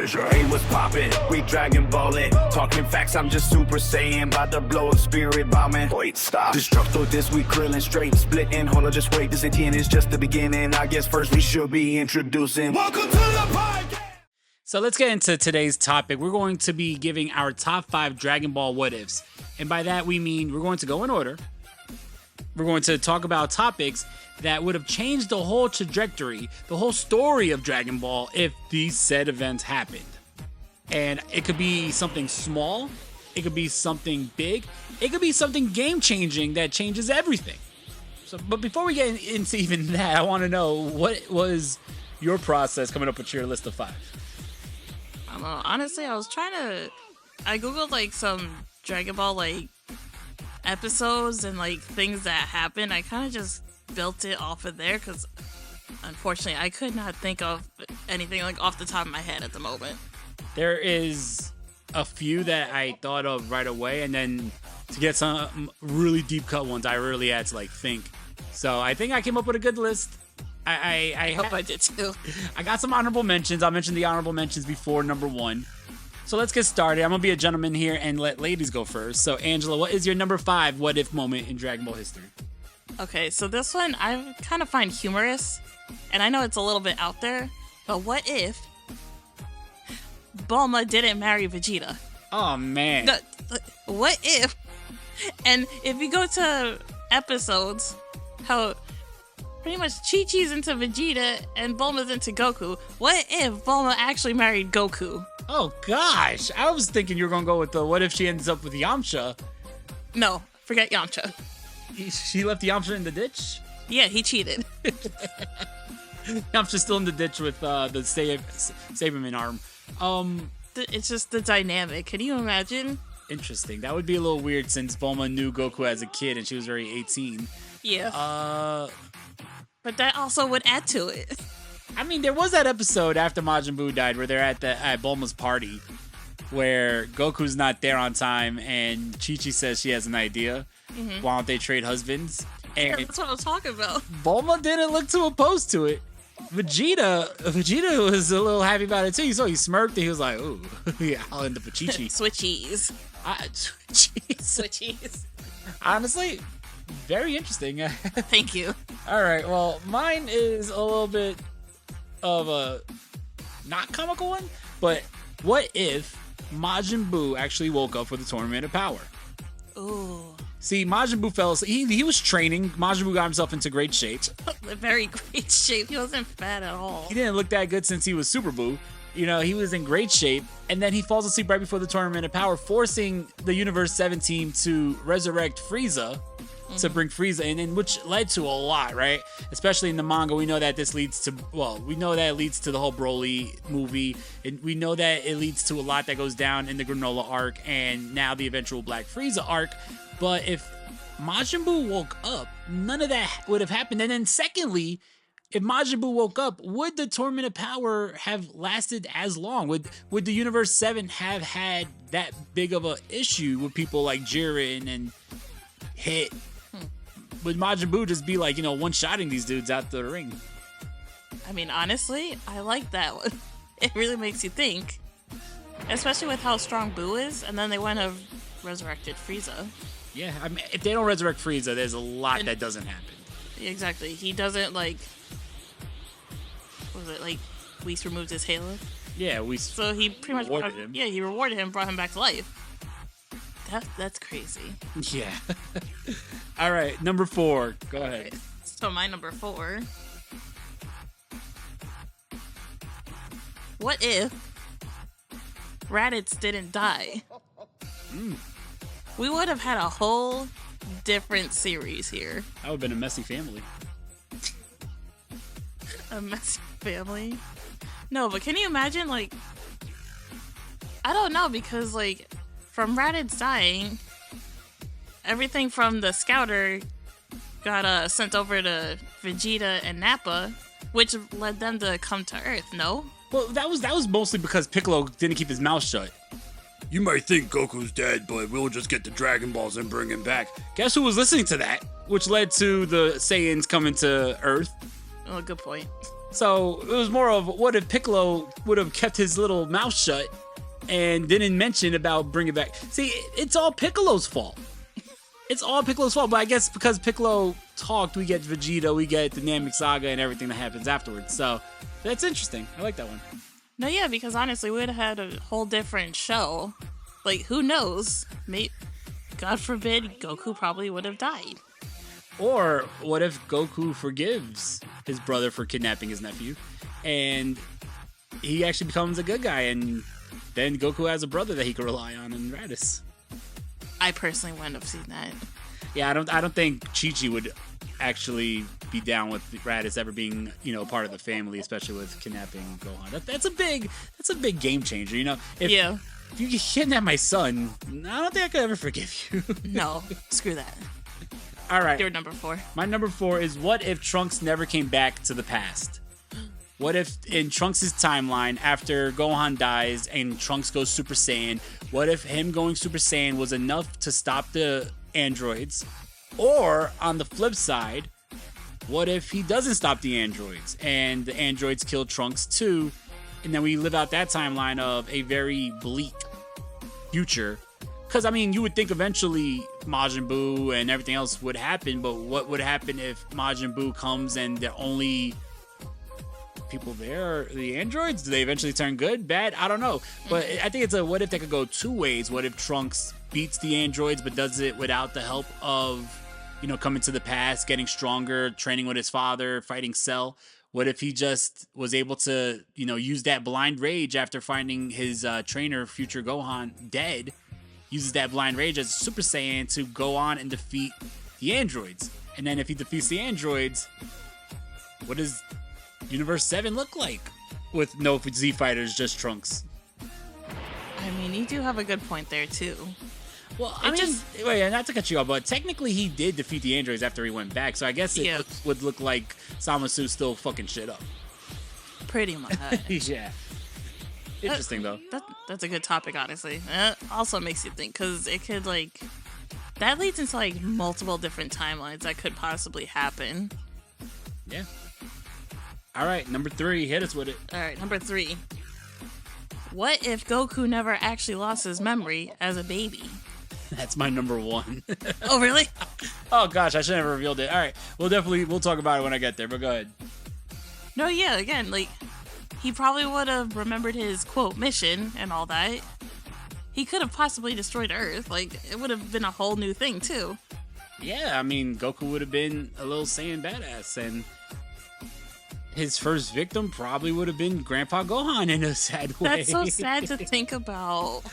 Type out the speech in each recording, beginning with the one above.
fissure. Hey, what's poppin'? We Dragon Ballin'. Talking facts, I'm just Super Saiyan. About to blow a spirit bombing. Wait, stop. Destructo this week, Krillin straight splitting. Hold on, just wait. This 18 is just the beginning. I guess first we should be introducing. Welcome to the podcast. So let's get into today's topic. We're going to be giving our top 5 Dragon Ball what-ifs. And by that, we mean we're going to go in order. We're going to talk about topics that would have changed the whole trajectory, the whole story of Dragon Ball if these said events happened. And it could be something small, it could be something big, it could be something game-changing that changes everything. But before we get into even that, I want to know, what was your process coming up with your list of 5? I don't know. Honestly, I googled like some Dragon Ball like episodes and like things that happened. I kind of just built it off of there because unfortunately I could not think of anything like off the top of my head at the moment. There is a few that I thought of right away, and then to get some really deep cut ones, I really had to like think. So I think I came up with a good list. I hope I did too. I got some honorable mentions. I'll mention the honorable mentions before number 1. So let's get started. I'm going to be a gentleman here and let ladies go first. So Angela, what is your number 5 what-if moment in Dragon Ball history? Okay, so this one I kind of find humorous, and I know it's a little bit out there, but what if Bulma didn't marry Vegeta? Oh, man. What if? And if you go to episodes, how pretty much Chi-Chi's into Vegeta and Bulma's into Goku. What if Bulma actually married Goku? Oh, gosh. I was thinking you were going to go with the what if she ends up with Yamcha. No, forget Yamcha. She left Yamcha in the ditch? Yeah, he cheated. Yamcha's still in the ditch with the Saberman arm. It's just the dynamic. Can you imagine? Interesting. That would be a little weird since Bulma knew Goku as a kid and she was already 18. Yeah. But that also would add to it. I mean, there was that episode after Majin Buu died where they're at Bulma's party where Goku's not there on time and Chi-Chi says she has an idea. Mm-hmm. Why don't they trade husbands? And yeah, that's what I'm talking about. Bulma didn't look too opposed to it. Vegeta was a little happy about it too. So he smirked and he was like, "Ooh, yeah, I'll end up with Chi-Chi." Switchies. Switchies. Honestly, very interesting. Thank you. All right, well, mine is a little bit of a not comical one, but what if Majin Buu actually woke up for the Tournament of Power? Ooh. See, Majin Buu fell asleep. He was training. Majin Buu got himself into great shape. Very great shape. He wasn't fat at all. He didn't look that good since he was Super Buu. You know, he was in great shape. And then he falls asleep right before the Tournament of Power, forcing the Universe 7 team to resurrect Frieza. To bring Frieza in, and which led to a lot, right? Especially in the manga, we know that this leads to, we know that it leads to the whole Broly movie, and we know that it leads to a lot that goes down in the Granola arc, and now the eventual Black Frieza arc. But if Majin Buu woke up, none of that would have happened. And then secondly, if Majin Buu woke up, would the Tournament of Power have lasted as long? Would the Universe 7 have had that big of a issue with people like Jiren and Hit? Would Majin Buu just be like, one-shotting these dudes out the ring? I mean, honestly, I like that one. It really makes you think. Especially with how strong Buu is, and then they wouldn't have resurrected Frieza. Yeah, I mean, if they don't resurrect Frieza, there's a lot that doesn't happen. Exactly. He doesn't, Whis removed his halo? Yeah, So he pretty much rewarded him. Yeah, he rewarded him, brought him back to life. That's crazy. Yeah. All right, number 4. Go ahead. Okay. So my number 4. What if Raditz didn't die? We would have had a whole different series here. That would have been a messy family. A messy family? No, but can you imagine, I don't know, because, from Raditz dying, everything from the Scouter got sent over to Vegeta and Nappa, which led them to come to Earth, no? Well, that was mostly because Piccolo didn't keep his mouth shut. You might think Goku's dead, but we'll just get the Dragon Balls and bring him back. Guess who was listening to that? Which led to the Saiyans coming to Earth. Oh, good point. So it was more of what if Piccolo would have kept his little mouth shut and didn't mention about bringing back. See, it's all Piccolo's fault. It's all Piccolo's fault, but I guess because Piccolo talked, we get Vegeta, we get the Namek Saga and everything that happens afterwards. So that's interesting. I like that one. No, yeah, because honestly, we would have had a whole different show. Like, who knows? God forbid, Goku probably would have died. Or what if Goku forgives his brother for kidnapping his nephew and he actually becomes a good guy and then Goku has a brother that he can rely on in Raditz. I personally wouldn't have seen that. Yeah, I don't think Chi-Chi would actually be down with Raditz ever being, part of the family, especially with kidnapping Gohan. That's a big game changer, If you kidnap my son, I don't think I could ever forgive you. No, screw that. All right. Your number 4. My number 4 is what if Trunks never came back to the past? What if in Trunks' timeline, after Gohan dies and Trunks goes Super Saiyan, what if him going Super Saiyan was enough to stop the androids? Or, on the flip side, what if he doesn't stop the androids and the androids kill Trunks too? And then we live out that timeline of a very bleak future. Because, you would think eventually Majin Buu and everything else would happen, but what would happen if Majin Buu comes and the only people there are the androids? Do they eventually turn good, bad? I don't know. But I think it's a what if that could go two ways. What if Trunks beats the androids but does it without the help of, coming to the past, getting stronger, training with his father, fighting Cell? What if he just was able to, use that blind rage after finding his trainer, future Gohan, dead? Uses that blind rage as a Super Saiyan to go on and defeat the androids. And then if he defeats the androids, what does Universe 7 look like with no Z Fighters, just Trunks? You do have a good point there, too. Well, wait, not to cut you off, but technically he did defeat the androids after he went back, so I guess it would look like Zamasu still fucking shit up. Pretty much. Yeah. Interesting, though. That's a good topic, honestly. Also makes you think, because it could, that leads into, multiple different timelines that could possibly happen. Yeah. All right, number 3, hit us with it. All right, number 3. What if Goku never actually lost his memory as a baby? That's my number 1. Oh, really? Oh, gosh, I should have revealed it. All right, we'll talk about it when I get there, but go ahead. No, yeah, again, he probably would have remembered his, quote, mission and all that. He could have possibly destroyed Earth. It would have been a whole new thing, too. Yeah, Goku would have been a little Saiyan badass, and his first victim probably would have been Grandpa Gohan in a sad way. That's so sad to think about.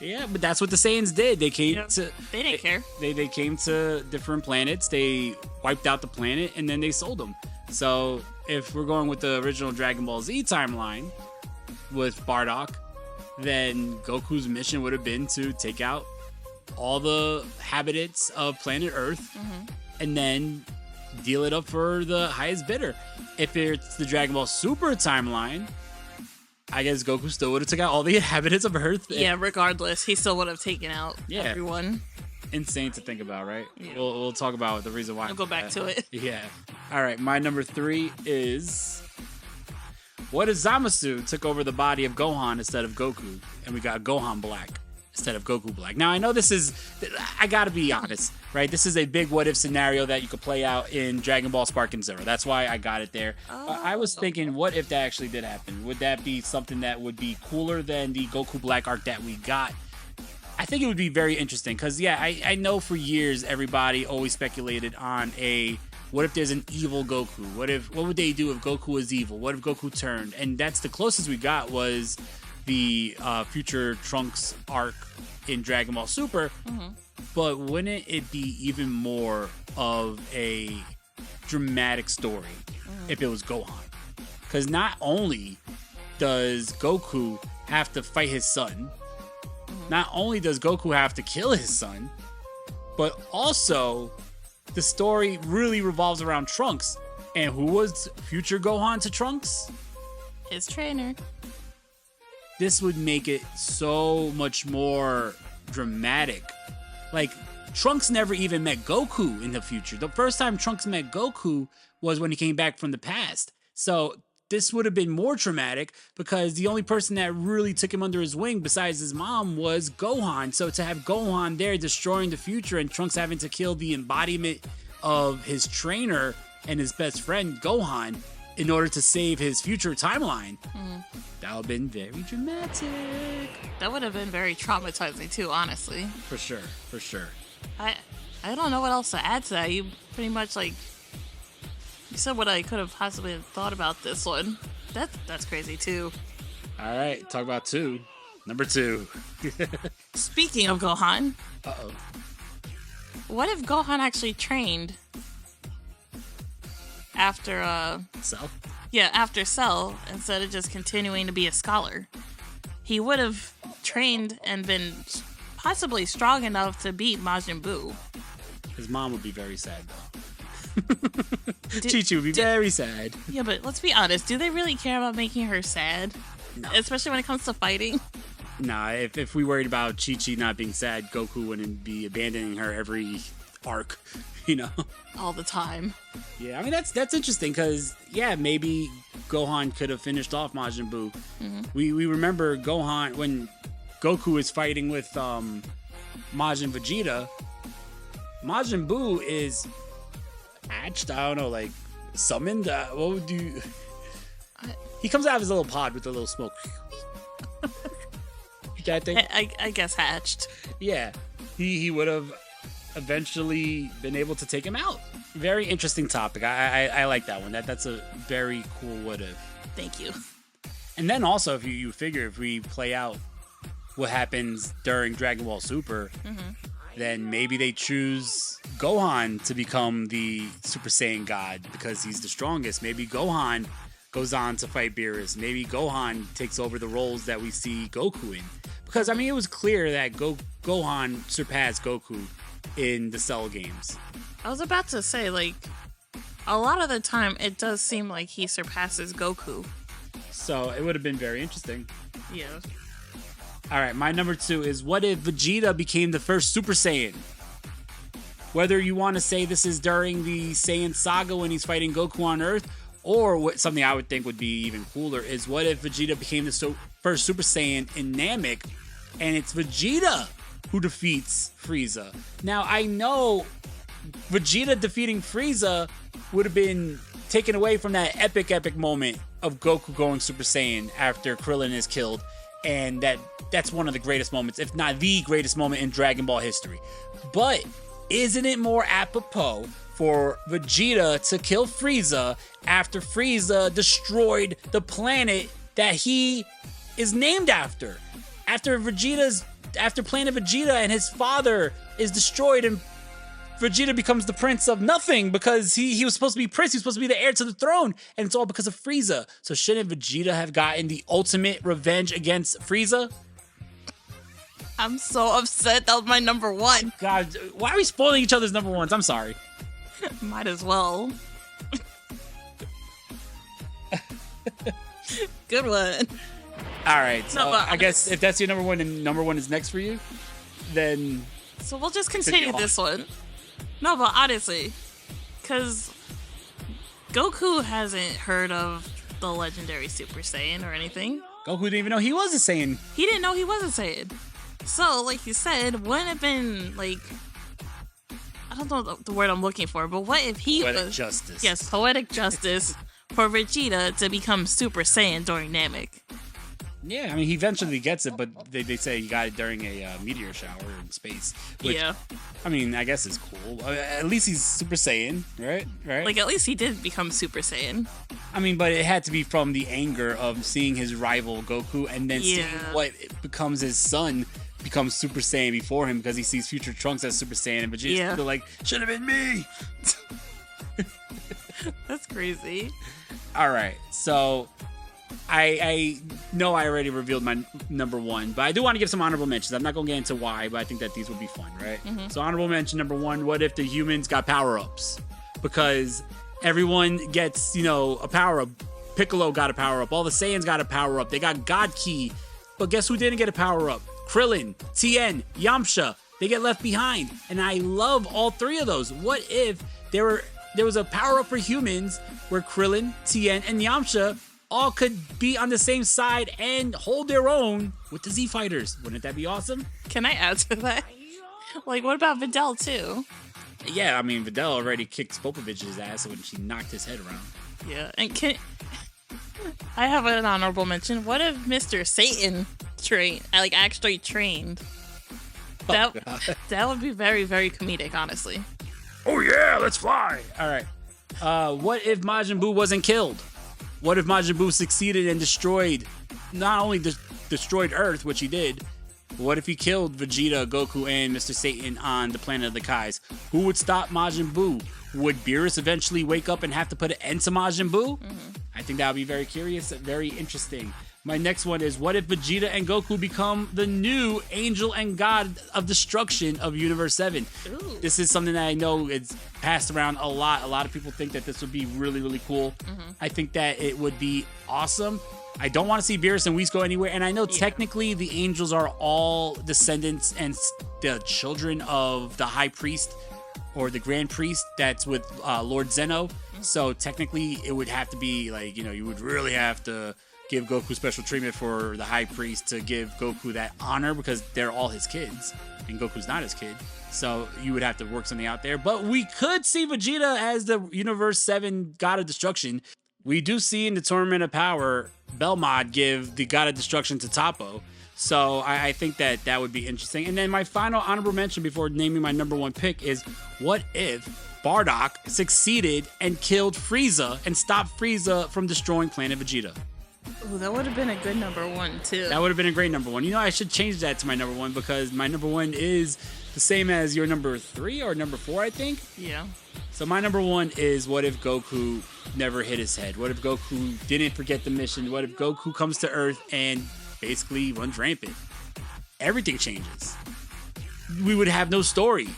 Yeah, but that's what the Saiyans did. They came They didn't care. They came to different planets. They wiped out the planet, and then they sold them. So if we're going with the original Dragon Ball Z timeline with Bardock, then Goku's mission would have been to take out all the inhabitants of planet Earth, and then deal it up for the highest bidder. If it's the Dragon Ball Super timeline, I guess Goku still would have took out all the inhabitants of Earth. Yeah, regardless, he still would have taken out everyone. Insane to think about, right? Yeah. We'll talk about the reason why. We'll go back to it. Yeah. All right, my number 3 is what if Zamasu took over the body of Gohan instead of Goku, and we got Gohan Black instead of Goku Black? Now, I know I gotta be honest, right? This is a big what if scenario that you could play out in Dragon Ball Sparking Zero. That's why I got it there. I was thinking, what if that actually did happen? Would that be something that would be cooler than the Goku Black arc that we got? I think it would be very interesting because, I know for years everybody always speculated on what if there's an evil Goku? What would they do if Goku was evil? What if Goku turned? And that's the closest we got was the future Trunks arc in Dragon Ball Super. But wouldn't it be even more of a dramatic story if it was Gohan? Because not only does Goku have to fight his son, not only does Goku have to kill his son, but also the story really revolves around Trunks. And who was future Gohan to Trunks? His trainer. This would make it so much more dramatic. Trunks never even met Goku in the future. The first time Trunks met Goku was when he came back from the past. So this would have been more traumatic because the only person that really took him under his wing besides his mom was Gohan. So to have Gohan there destroying the future and Trunks having to kill the embodiment of his trainer and his best friend Gohan in order to save his future timeline, that would have been very dramatic. That would have been very traumatizing too, honestly. For sure, for sure. I don't know what else to add to that. You pretty much you said what I could have possibly thought about this one. That's crazy too. All right, talk about two. Number 2. Speaking of Gohan, Uh-oh. what if Gohan actually trained after So? Yeah, after Cell, instead of just continuing to be a scholar? He would have trained and been possibly strong enough to beat Majin Buu. His mom would be very sad, though. Chi-Chi would be very sad. Yeah, but let's be honest. Do they really care about making her sad? No. Especially when it comes to fighting? Nah, if we worried about Chi-Chi not being sad, Goku wouldn't be abandoning her every arc, you know? All the time. Yeah, I mean, that's interesting because, yeah, maybe Gohan could have finished off Majin Buu. Mm-hmm. We remember Gohan, when Goku is fighting with Majin Vegeta, Majin Buu is hatched, I don't know, like, summoned? What would you... He comes out of his little pod with a little smoke. That thing? I guess hatched. Yeah. He would have eventually been able to take him out. Very interesting topic. I like that one. That's a very cool what if. Thank you. And then also, if you figure if we play out what happens during Dragon Ball Super, then maybe they choose Gohan to become the Super Saiyan God because he's the strongest. Maybe Gohan goes on to fight Beerus. Maybe Gohan takes over the roles that we see Goku in. Because, I mean, it was clear that Gohan surpassed Goku in the Cell games. I was about to say, a lot of the time, it does seem like he surpasses Goku. So it would have been very interesting. Yeah. All right, my number 2 is what if Vegeta became the first Super Saiyan? Whether you want to say this is during the Saiyan saga when he's fighting Goku on Earth, or something I would think would be even cooler is what if Vegeta became the first Super Saiyan in Namek, and it's Vegeta who defeats Frieza. Now, I know Vegeta defeating Frieza would have been taken away from that epic moment of Goku going Super Saiyan after Krillin is killed, and that's one of the greatest moments, if not the greatest moment in Dragon Ball history. But isn't it more apropos for Vegeta to kill Frieza after Frieza destroyed the planet that he is named after? After Planet Vegeta and his father is destroyed and Vegeta becomes the prince of nothing because he was supposed to be prince, he was supposed to be the heir to the throne, and it's all because of Frieza. So shouldn't Vegeta have gotten the ultimate revenge against Frieza? I'm so upset. That was my number 1. God, why are we spoiling each other's number 1s? I'm sorry. Might as well. Good one. All right, so No, but I guess if that's your number 1 and number 1 is next for you, then... So we'll just continue this one. No, but honestly, because Goku hasn't heard of the legendary Super Saiyan or anything. Goku didn't even know he was a Saiyan. He didn't know he was a Saiyan. So, like you said, wouldn't it have been, I don't know the word I'm looking for, but what if he Poetic justice. Yes, poetic justice for Vegeta to become Super Saiyan during Namek. Yeah, I mean, he eventually gets it, but they say he got it during a meteor shower in space. Which, Yeah. I mean, I guess is cool. At least he's Super Saiyan, right? At least he did become Super Saiyan. I mean, but it had to be from the anger of seeing his rival Goku and then seeing what becomes his son become Super Saiyan before him because he sees future Trunks as Super Saiyan and Vegeta's still like, should have been me! That's crazy. All right, so... I know I already revealed my number 1, but I do want to give some honorable mentions. I'm not going to get into why, but I think that these would be fun, right? So honorable mention number 1, what if the humans got power-ups? Because everyone gets, a power-up. Piccolo got a power-up. All the Saiyans got a power-up. They got God Ki. But guess who didn't get a power-up? Krillin, Tien, Yamcha. They get left behind. And I love all 3 of those. What if there was a power-up for humans where Krillin, Tien, and Yamcha all could be on the same side and hold their own with the Z Fighters. Wouldn't that be awesome? Can I add to that? Like, what about Videl, too? Yeah, I mean, Videl already kicked Popovich's ass when she knocked his head around. Yeah, and I have an honorable mention. What if Mr. Satan actually trained? That would be very, very comedic, honestly. Oh yeah, let's fly! All right. What if Majin Buu wasn't killed? What if Majin Buu succeeded and destroyed, not only destroyed Earth, which he did, but what if he killed Vegeta, Goku, and Mr. Satan on the planet of the Kais? Who would stop Majin Buu? Would Beerus eventually wake up and have to put an end to Majin Buu? I think that would be very curious, very interesting. My next one is, what if Vegeta and Goku become the new angel and god of destruction of Universe 7? Ooh. This is something that I know is passed around a lot. A lot of people think that this would be really, really cool. I think that it would be awesome. I don't want to see Beerus and Whis go anywhere. And I know technically the angels are all descendants and the children of the High Priest or the Grand Priest that's with Lord Zeno. So technically it would have to be like, you would really have to give Goku special treatment for the High Priest to give Goku that honor because they're all his kids and Goku's not his kid. So you would have to work something out there. But we could see Vegeta as the Universe 7 God of Destruction. We do see in the Tournament of Power, Belmod give the God of Destruction to Toppo. So I think that would be interesting. And then my final honorable mention before naming my number one pick is, what if Bardock succeeded and killed Frieza and stopped Frieza from destroying Planet Vegeta? Ooh, that would have been a good number one, too. That would have been a great number one. I should change that to my number one because my number one is the same as your number 3 or number 4, I think. Yeah. So my number one is, what if Goku never hit his head? What if Goku didn't forget the mission? What if Goku comes to Earth and basically runs rampant? Everything changes. We would have no story.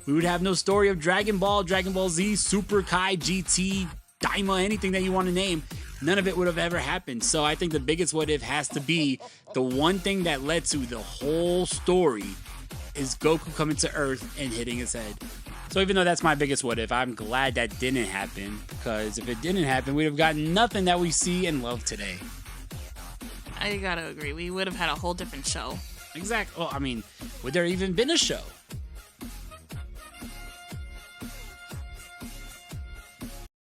We would have no story of Dragon Ball, Dragon Ball Z, Super Kai, GT, Daima, anything that you want to name. None of it would have ever happened. So I think the biggest what if has to be the one thing that led to the whole story is Goku coming to Earth and hitting his head. So even though that's my biggest what if, I'm glad that didn't happen, because if it didn't happen, we'd have gotten nothing that we see and love today. I gotta agree. We would have had a whole different show. Exactly. Well, I mean, would there even been a show?